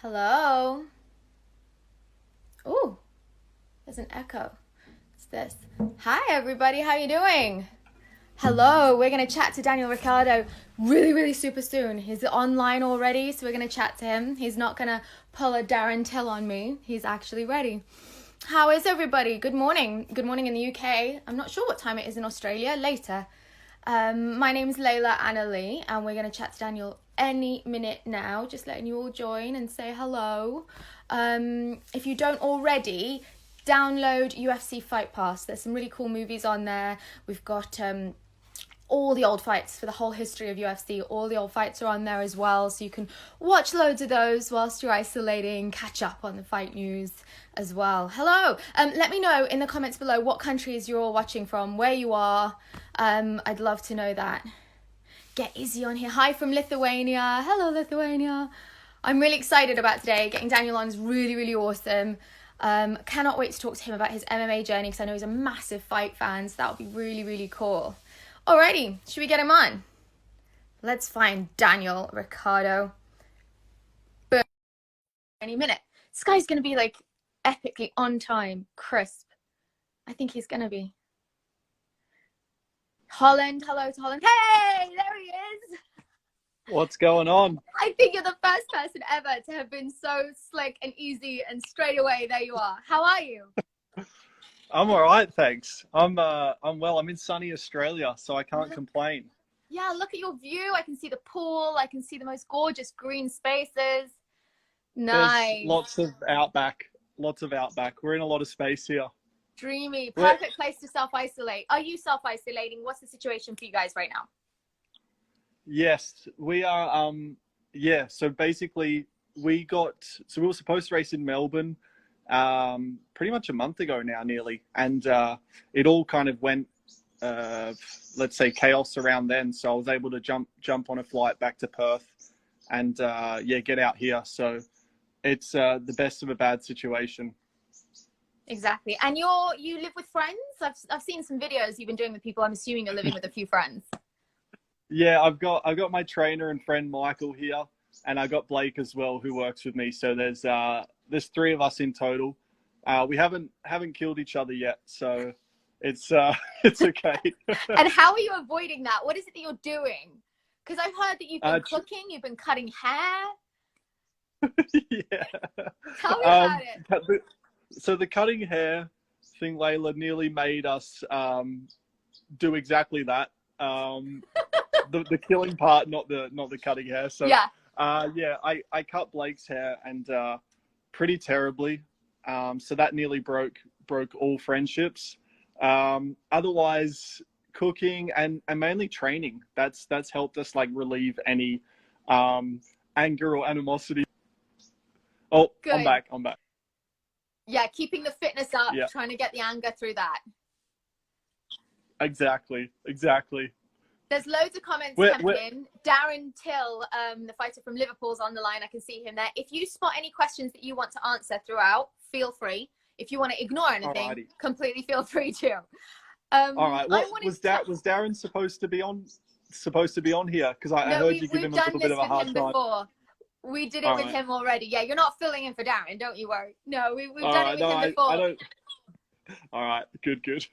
Hello. Ooh, there's an echo. What's this? Hi, everybody. How you doing? Hello. We're gonna chat to Daniel Ricciardo really super soon. He's online already, so we're gonna chat to him. He's not gonna pull a Darren Till on me. He's actually ready. How is everybody? Good morning. Good morning in the UK. I'm not sure what time it is in Australia. Later. My name's Layla Anna Lee, and we're going to chat to Daniel any minute now. Just letting you all join and say hello. If you don't already, download UFC Fight Pass. There's some really cool movies on there. We've got all the old fights for the whole history of UFC. All the old fights are on there as well, so you can watch loads of those whilst you're isolating, catch up on the fight news as well. Hello. Let me know in the comments below what countries you're all watching from, where you are. I'd love to know that. Get Izzy on here. Hi from Lithuania. Hello, Lithuania. I'm really excited about today. Getting Daniel on is really awesome. Cannot wait to talk to him about his MMA journey because I know he's a massive fight fan, so that'll be really cool. Alrighty, should we get him on? Let's find Daniel Ricciardo. Boom. Any minute. This guy's going to be like epically on time, crisp. I think he's going to be. Holland, hello to Holland. Hey, there he is. What's going on? I think you're the first person ever to have been so slick and easy and straight away. There you are. How are you? I'm all right, thanks. I'm well. I'm in sunny Australia, so I can't complain. Yeah, look at your view. I can see the pool. I can see the most gorgeous green spaces. Nice. There's lots of outback. We're in a lot of space here. Dreamy. Perfect place to self-isolate. Are you self-isolating? What's the situation for you guys right now? Yes, we are. Yeah. So basically, we were supposed to race in Melbourne, pretty much a month ago now, nearly, and it all kind of went, let's say, chaos around then. So I was able to jump on a flight back to Perth, and get out here. So it's the best of a bad situation. Exactly. And you live with friends? I've seen some videos you've been doing with people. I'm assuming you're living with a few friends. Yeah, I've got my trainer and friend Michael here, and I got Blake as well, who works with me. So there's three of us in total. We haven't killed each other yet, so it's it's okay. And how are you avoiding that? What is it that you're doing? Because I've heard that you've been cooking, you've been cutting hair. Yeah. Tell me about it. So the cutting hair thing, Layla, nearly made us do exactly that. The killing part, not the cutting hair. So yeah, I cut Blake's hair and pretty terribly. So that nearly broke all friendships. Otherwise, cooking and mainly training. That's helped us like relieve any anger or animosity. Oh, good. I'm back. Yeah, keeping the fitness up, trying to get the anger through that. Exactly. There's loads of comments coming in. Darren Till, the fighter from Liverpool's on the line. I can see him there. If you spot any questions that you want to answer throughout, feel free. If you want to ignore anything, Alrighty. Completely feel free to. All right. Was Darren supposed to be on here? Because I heard you give him a little bit of a hard time. Before. We did it with him already. Yeah, you're not filling in for Darren, don't you worry. No, we've done it with him before. I don't. All right, good.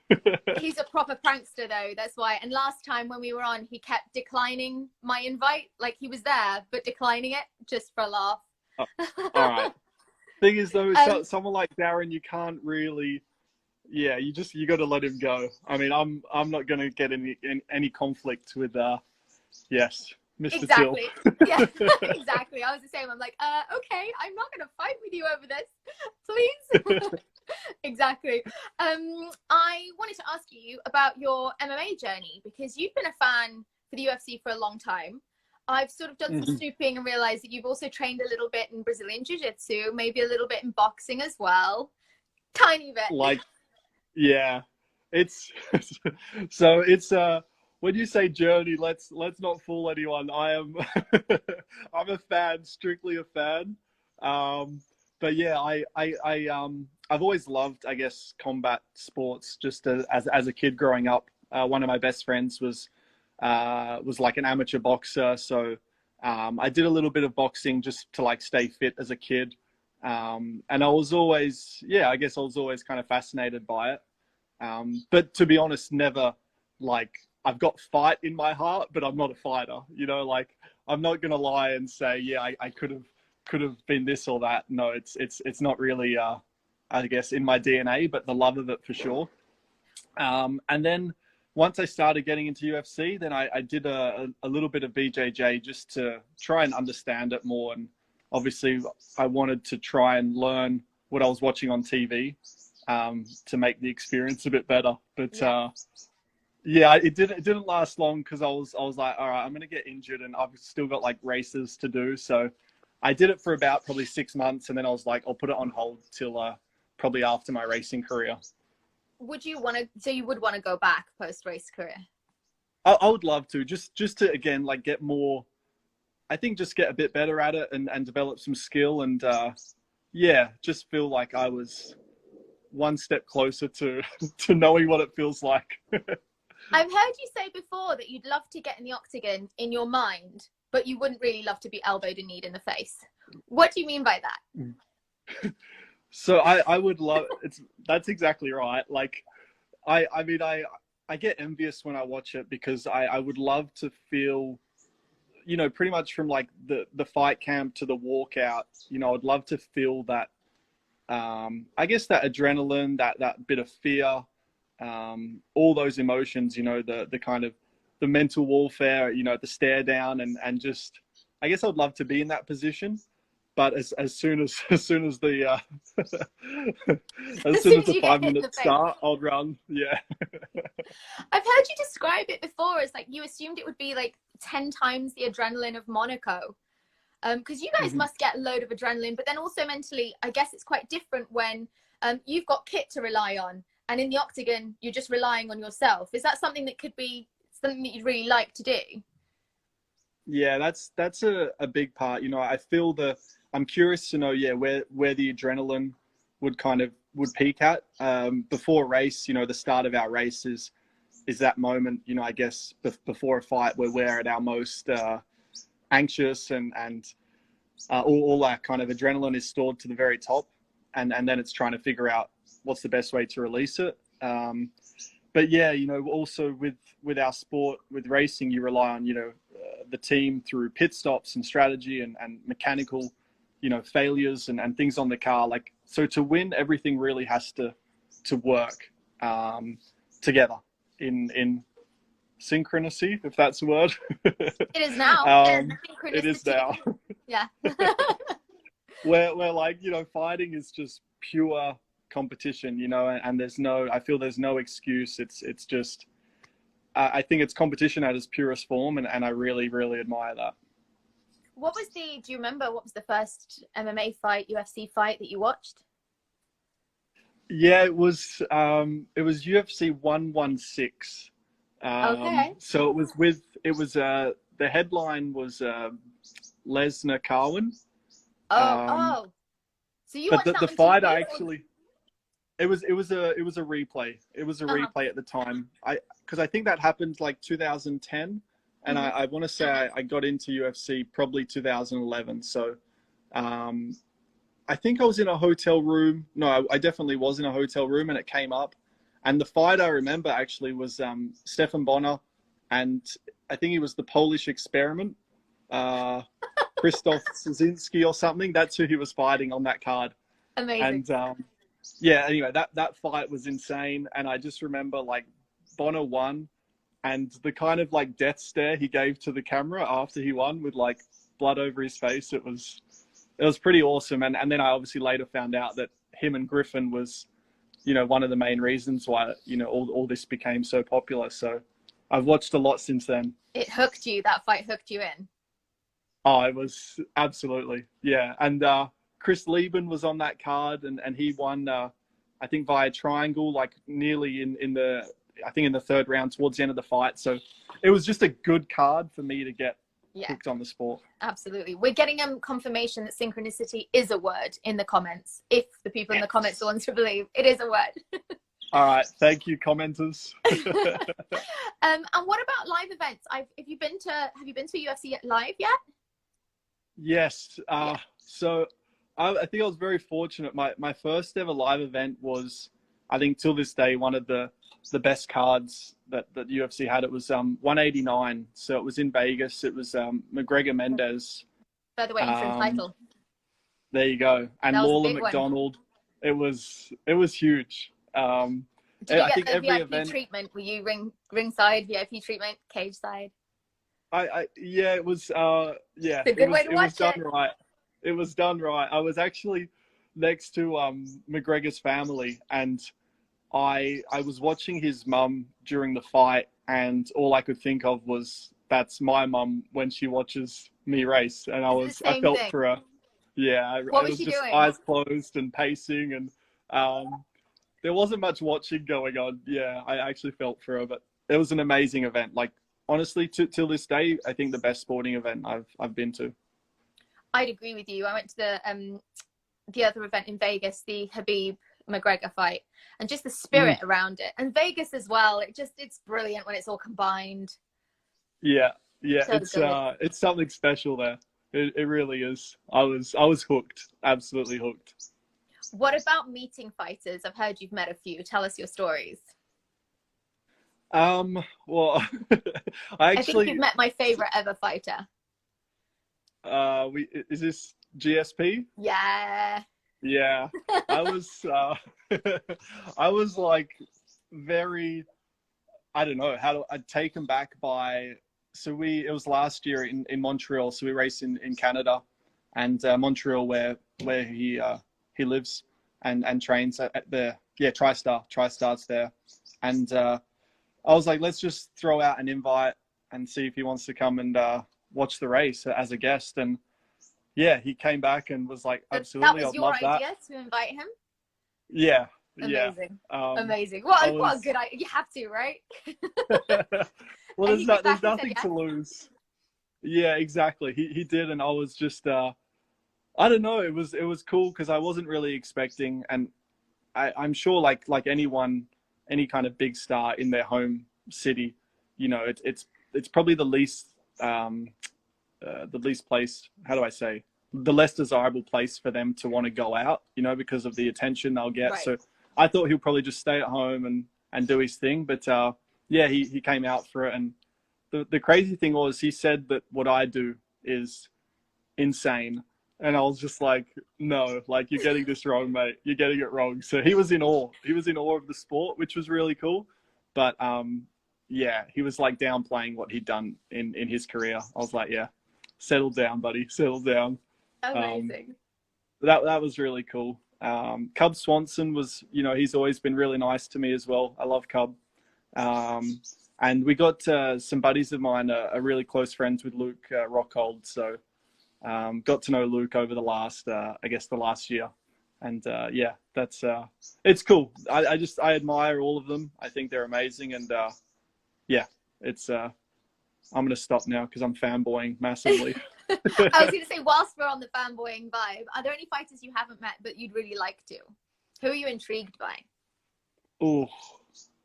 He's a proper prankster though, that's why. And last time when we were on, he kept declining my invite. Like he was there, but declining it just for a laugh. All right. Thing is though, someone like Darren, you can't really, you got to let him go. I mean, I'm not going to get any conflict with, yes. Mr. Exactly. Till. Yeah, exactly. I was the same. I'm like, okay, I'm not going to fight with you over this, please. Exactly. I wanted to ask you about your MMA journey because you've been a fan for the UFC for a long time. I've sort of done some snooping and realized that you've also trained a little bit in Brazilian Jiu-Jitsu, maybe a little bit in boxing as well. Tiny bit. It's so it's when you say journey, let's not fool anyone. I'm a fan, strictly a fan. But yeah, I've always loved, I guess, combat sports. Just as a kid growing up, one of my best friends was like an amateur boxer, so I did a little bit of boxing just to like stay fit as a kid. And I was always, yeah, I guess I was always kind of fascinated by it. But to be honest, never like, I've got fight in my heart, but I'm not a fighter, you know, like I'm not going to lie and say, yeah, I could have been this or that. No, it's not really, I guess in my DNA, but the love of it for sure. And then once I started getting into UFC, then I did a little bit of BJJ just to try and understand it more. And obviously I wanted to try and learn what I was watching on TV, to make the experience a bit better. But, yeah, it didn't last long because I was like, all right, I'm going to get injured and I've still got like races to do. So I did it for about probably 6 months. And then I was like, I'll put it on hold till, probably after my racing career. Would you want to, so you would want to go back post-race career? I would love to, just to, again, like get more, I think just get a bit better at it and develop some skill and, yeah, just feel like I was one step closer to knowing what it feels like. I've heard you say before that you'd love to get in the octagon in your mind, but you wouldn't really love to be elbowed and kneed in the face. What do you mean by that? So I would love, that's exactly right. Like, I mean, I get envious when I watch it because I would love to feel, you know, pretty much from like the fight camp to the walkout, you know, I'd love to feel that, I guess that adrenaline, that bit of fear, all those emotions, you know, the kind of the mental warfare, you know, the stare down and just, I guess I'd love to be in that position. But as soon as the as soon as the 5 minutes start, I'll run. Yeah. I've heard you describe it before as like you assumed it would be like 10 times the adrenaline of Monaco. Because you guys must get a load of adrenaline, but then also mentally, I guess it's quite different when you've got kit to rely on, and in the octagon, you're just relying on yourself. Is that something that could be something that you'd really like to do? Yeah, that's a big part. You know, I'm curious to know, yeah, where the adrenaline would peak at before a race. You know, the start of our race is that moment. You know, I guess before a fight where we're at our most anxious and all that kind of adrenaline is stored to the very top, and then it's trying to figure out what's the best way to release it. But yeah, you know, also with our sport, with racing, you rely on, you know, the team through pit stops and strategy and mechanical, you know, failures and things on the car. Like, so to win, everything really has to work together in synchronicity, if that's a word. It is now. It is now. Yeah. where like, you know, fighting is just pure competition, you know, and I feel there's no excuse. It's just, I think it's competition at its purest form, and I really, really admire that. Do you remember what was the first MMA fight, UFC fight that you watched? Yeah, it was UFC 116. Okay. So the headline was Lesnar Carwin. So you but watched the fight it was a replay. It was a replay at the time. Because I think that happened like 2010, and I want to say I got into UFC probably 2011. So I think I was in a hotel room. No, I definitely was in a hotel room, and it came up. And the fight I remember actually was Stefan Bonner, and I think he was the Polish Experiment, Krzysztof Szynski or something. That's who he was fighting on that card. Amazing. And yeah, anyway, that fight was insane. And I just remember like Bonner won, and the kind of like death stare he gave to the camera after he won with like blood over his face. It was pretty awesome. And then I obviously later found out that him and Griffin was, you know, one of the main reasons why, you know, all this became so popular. So I've watched a lot since then. It hooked you. That fight hooked you in. Oh, it was absolutely. Yeah. And Chris Lieben was on that card, and he won, I think via triangle, like nearly in the third round towards the end of the fight. So it was just a good card for me to get hooked on the sport. Absolutely. We're getting confirmation that synchronicity is a word in the comments. If the people in the comments want to believe it is a word. All right. Thank you, commenters. And what about live events? Have you been to UFC live yet? Yes. So I think I was very fortunate. My first ever live event was, I think till this day, one of the best cards that UFC had. It was 189. So it was in Vegas. It was McGregor Mendez. Featherweight interim Um, title. there you go. And That was a Lawler big one. McDonald. It was huge. Did you I get think the every VIP event. treatment? Were you ringside VIP treatment, cage side? Yeah, it was yeah, It's a good way to it was watch done it. right. It was done right. I was actually next to McGregor's family, and I was watching his mum during the fight, and all I could think of was that's my mum when she watches me race, and Is it the I same felt thing? for her. Yeah, What it was was she just doing? eyes closed and pacing, and there wasn't much watching going on. Yeah, I actually felt for her, but it was an amazing event. Like honestly, till this day, I think the best sporting event I've been to. I'd agree with you. I went to the other event in Vegas, the Habib McGregor fight, and just the Mm, spirit around it, and Vegas as well. It's brilliant when it's all combined. yeah, yeah, So good. it's something special there. It really is. I was hooked, absolutely hooked. What about meeting fighters? I've heard you've met a few. Tell us your stories. Well, I I think you've actually, met my favorite ever fighter. we is this GSP? Yeah. Yeah, I was, I was like very, I don't know how to, I'd taken back by, so it was last year in Montreal. So we raced in Canada and Montreal where he lives and trains at the, yeah, TriStar's there. And, I was like, let's just throw out an invite and see if he wants to come and watch the race as a guest. And yeah, he came back and was like, So that absolutely, was I'd your love that. idea to invite him? Yeah, yeah. Amazing. Um, Amazing. I What a was. good idea. You have to, right? Well, And he came there's back and said nothing yes. to lose. Yeah, exactly. He did, and I was just I don't know. It was cool because I wasn't really expecting, and I'm sure like anyone, any kind of big star in their home city, it's probably the least place. How do I say? The less desirable place for them to want to go out, because of the attention they'll get. Right. So I thought he'll probably just stay at home and do his thing. But yeah, he came out for it, and the crazy thing was he said that what I do is insane. And I was just like, no, like you're getting this wrong, mate. You're getting it wrong. So he was in awe. He was in awe of the sport, which was really cool. But yeah, he was like downplaying what he'd done in his career. I was like, yeah, settle down, buddy, settle down. Um, Amazing. that was really cool. Cub Swanson was, he's always been really nice to me as well. I love Cub. Um, and we got some buddies of mine are really close friends with Luke Rockhold. So got to know Luke over I guess the last year. And yeah, it's cool. I admire all of them. I think they're amazing. And yeah, it's, I'm going to stop now because I'm fanboying massively. I was going to say, whilst we're on the fanboying vibe, are there any fighters you haven't met but you'd really like to? Who are you intrigued by? Oh,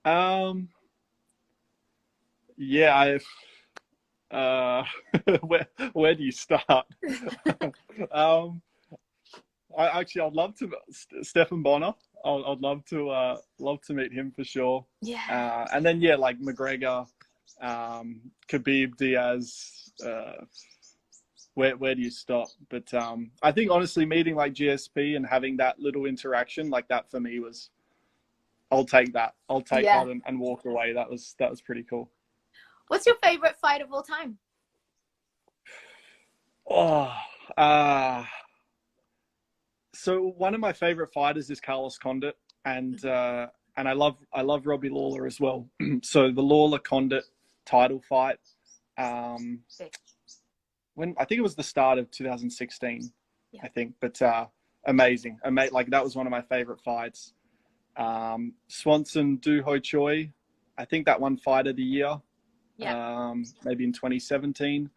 um, yeah, where do you start? um, I'd love to Stephen Bonner. I'd love to meet him for sure. Yeah. And then yeah, like McGregor, Khabib, Diaz. Where do you stop? But I think honestly, meeting like GSP and having that little interaction like that for me was, I'll take that. I'll take Yeah. that and walk away. That was pretty cool. What's your favorite fight of all time? Oh, uh, so one of my favorite fighters is Carlos Condit, and I love Robbie Lawler as well. So the Lawler Condit title fight, when I think it was the start of 2016, Yeah. I think, but amazing, like that was one of my favorite fights. Swanson Do Ho Choi, I think that won Fight of the Year. Yeah. Maybe in 2017.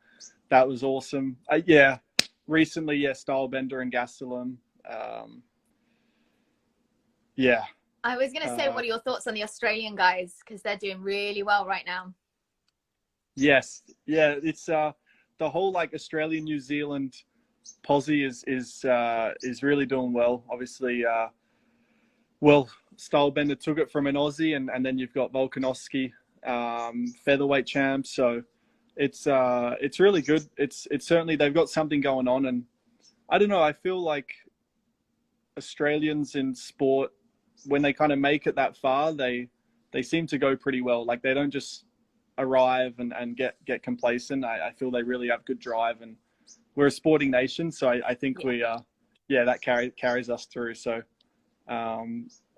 That was awesome. Yeah, recently, yeah, Stylebender and Gastelum. Yeah. I was going to say, what are your thoughts on the Australian guys? Because they're doing really well right now. Yes. Yeah, it's the whole like Australian New Zealand Posey is really doing well. Obviously, well, Stylebender took it from an Aussie, and then you've got Volkanovski, featherweight champ. So it's really good. It's certainly, they've got something going on, and I don't know. I feel like Australians in sport, when they kind of make it that far, they seem to go pretty well. Like, they don't just arrive and get complacent. I feel they really have good drive, and we're a sporting nation, so I think that carries us through. So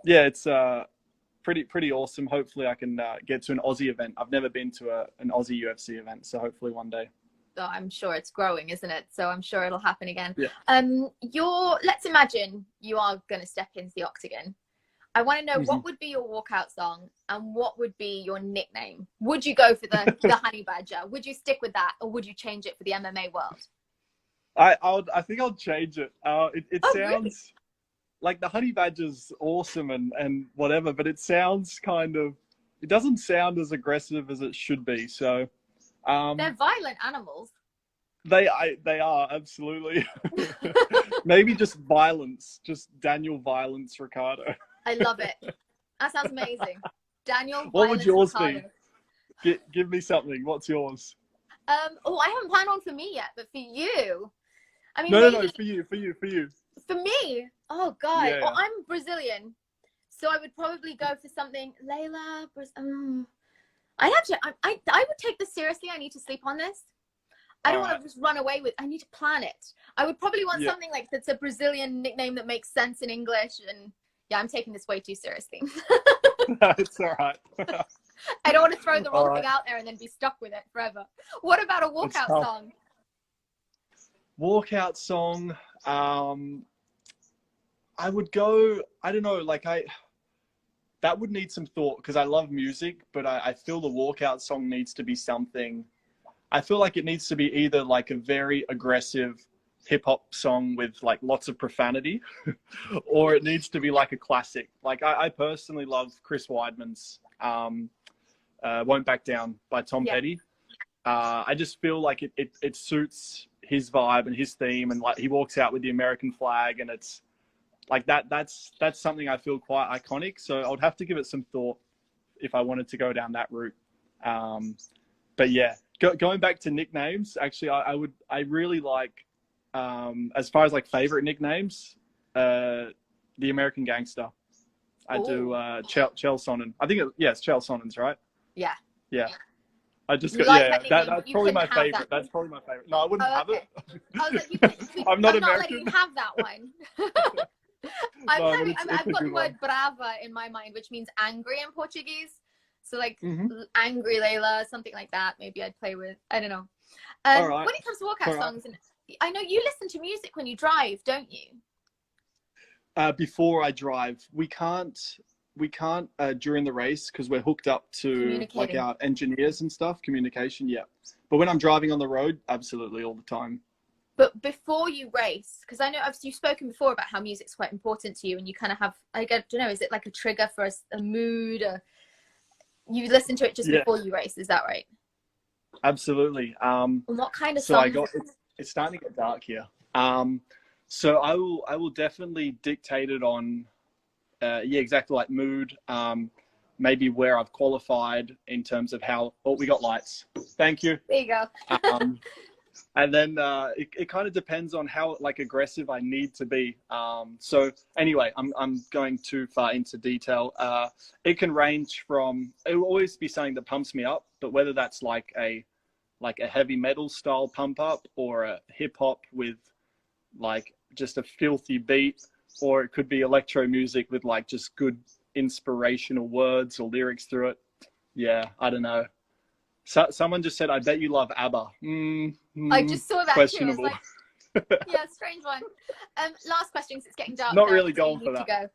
it's pretty awesome. Hopefully I can get to an Aussie event. I've never been to an Aussie UFC event, so hopefully one day. Oh, I'm sure it's growing, isn't it? So I'm sure it'll happen again. Yeah. Let's imagine you are going to step into the octagon. I want to know what would be your walkout song and what would be your nickname? Would you go for the Honey Badger? Would you stick with that, or would you change it for the MMA world? I think I'll change it. It sounds really? like the Honey Badger's awesome and whatever, but it sounds it doesn't sound as aggressive as it should be. So they're violent animals. They are, absolutely. Maybe just violence, just Daniel Violence Ricciardo. I love it. That sounds amazing. Daniel Violence What would yours Ricciardo. be? Give me something. What's yours? I haven't planned one for me yet, but for you, I mean, No, maybe... for you. For me, oh god, Yeah. well, I'm Brazilian, so I would probably go for something Layla. I would take this seriously. I need to sleep on this. I don't want to just run away with. I need to plan it. I would probably want something like that's a Brazilian nickname that makes sense in English. And yeah, I'm taking this way too seriously. It's all right. I don't want to throw the wrong thing out there and then be stuck with it forever. What about a walkout song? Walkout song. I would go, I don't know, that would need some thought, because I love music, but I feel the walkout song needs to be something. I feel like it needs to be either like a very aggressive hip hop song with like lots of profanity, or it needs to be like a classic. Like I personally love Chris Weidman's Won't Back Down by Tom Petty. I just feel like it suits his vibe and his theme, and like he walks out with the American flag, and it's like that's something I feel quite iconic. So I would have to give it some thought if I wanted to go down that route. But yeah, going back to nicknames, actually, I really like, as far as like favorite nicknames, the American Gangster. I do Chael Sonnen. I think it's Chael Sonnen's, right? Yeah. I just got, that's probably my favorite. That's probably my favorite. No, I wouldn't have it. I was like, I'm not American. American. Letting you have that one. I've got the word brava in my mind, which means angry in Portuguese. So like angry Layla, something like that. Maybe I'd play with. I don't know. When it comes to walkout songs, and I know you listen to music when you drive, don't you? Before I drive, we can't during the race, because we're hooked up to like our engineers and stuff. Communication, but when I'm driving on the road, absolutely all the time. But before you race, because I know you've spoken before about how music's quite important to you, and you kind of have, I don't know, is it like a trigger for a mood, or you listen to it just before you race? Is that right? Absolutely. And what kind of songs? It's starting to get dark here. So I will definitely dictate it on, exactly, like mood, maybe where I've qualified in terms of how. Oh, we got lights. Thank you. There you go. And then it kind of depends on how like aggressive I need to be. So anyway, I'm going too far into detail. It can range from, it will always be something that pumps me up, but whether that's like a heavy metal style pump up, or a hip hop with like just a filthy beat, or it could be electro music with like just good inspirational words or lyrics through it. Yeah, I don't know. So, someone just said, I bet you love ABBA. I just saw that questionable. too. I was like, yeah, strange one. Last question, because it's getting dark. Not really going for that. To go.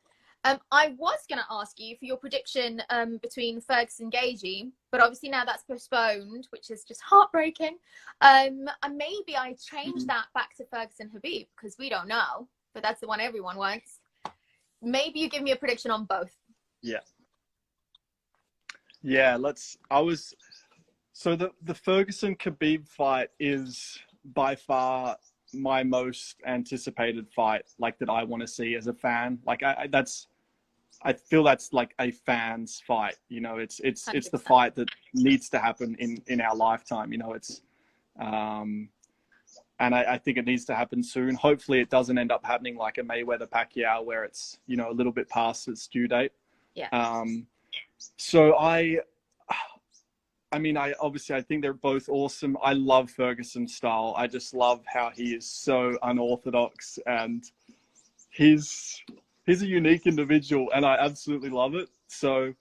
I was going to ask you for your prediction between Ferguson and Gagey, but obviously now that's postponed, which is just heartbreaking. And maybe I change that back to Ferguson Habib, because we don't know, but that's the one everyone wants. Maybe you give me a prediction on both. So the Ferguson Khabib fight is by far my most anticipated fight, like that I want to see as a fan. Like I feel that's like a fan's fight. You know, it's the 100%. fight that needs to happen in our lifetime. You know, and I think it needs to happen soon. Hopefully, it doesn't end up happening like a Mayweather Pacquiao, where it's, you know, a little bit past its due date. Yeah. So I mean, I think they're both awesome. I love Ferguson's style. I just love how he is so unorthodox, and he's a unique individual, and I absolutely love it. So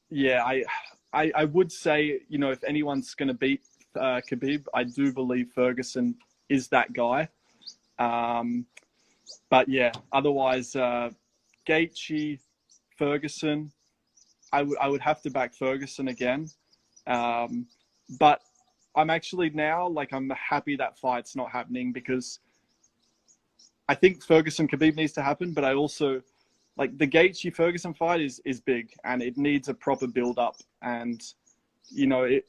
yeah, I would say, you know, if anyone's going to beat Khabib, I do believe Ferguson is that guy. But yeah, otherwise, Gaethje, Ferguson, I would have to back Ferguson again. But I'm actually now, like, I'm happy that fight's not happening, because I think Ferguson Khabib needs to happen, but I also like the Gaethje Ferguson fight is big, and it needs a proper build up. And you know,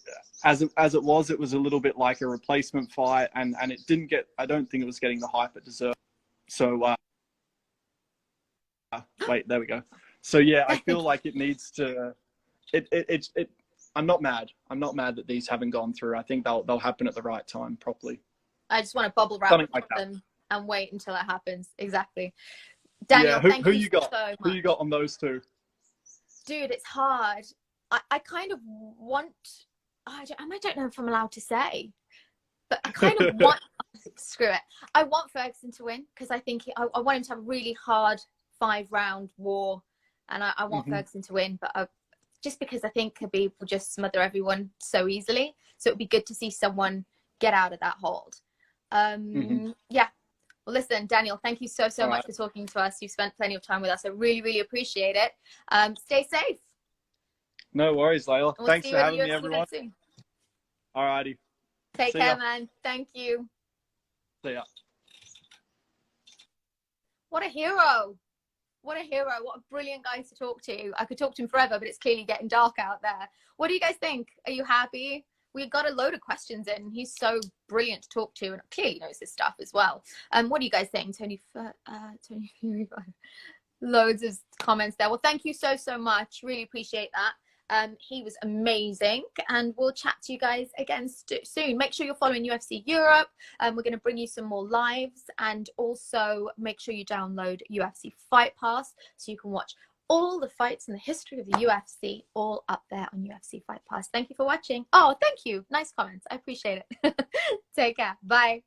as it was a little bit like a replacement fight, and it didn't get. I don't think it was getting the hype it deserved. So wait, there we go. So yeah, I feel like it needs to. It. I'm not mad. I'm not mad that these haven't gone through. I think they'll happen at the right time, properly. I just want to bubble wrap Like them and wait until it happens. Exactly. Daniel, thank who you you got? so much. Who you got on those two? Dude, it's hard. I kind of want. I don't know if I'm allowed to say, but I kind of want. Screw it. I want Ferguson to win, because I think I want him to have a really hard 5-round war, and I want Ferguson to win. But just because I think Khabib will just smother everyone so easily, so it'd be good to see someone get out of that hold. Yeah. Well, listen, Daniel, thank you so much for talking to us. You've spent plenty of time with us. I really, really appreciate it. Stay safe. No worries, Layla. We'll Thanks for having me, everyone. All righty. Take care, man. Thank you. See ya. What a hero. What a hero. What a brilliant guy to talk to. I could talk to him forever, but it's clearly getting dark out there. What do you guys think? Are you happy? We got a load of questions in. He's so brilliant to talk to, and clearly knows his stuff as well. What do you guys think? Tony Fury, loads of comments there. Well, thank you so much. Really appreciate that. He was amazing, and we'll chat to you guys again soon. Make sure you're following UFC Europe. We're going to bring you some more lives, and also make sure you download UFC Fight Pass so you can watch all the fights in the history of the UFC, all up there on UFC Fight Pass. Thank you for watching. Oh, thank you. Nice comments. I appreciate it. Take care. Bye.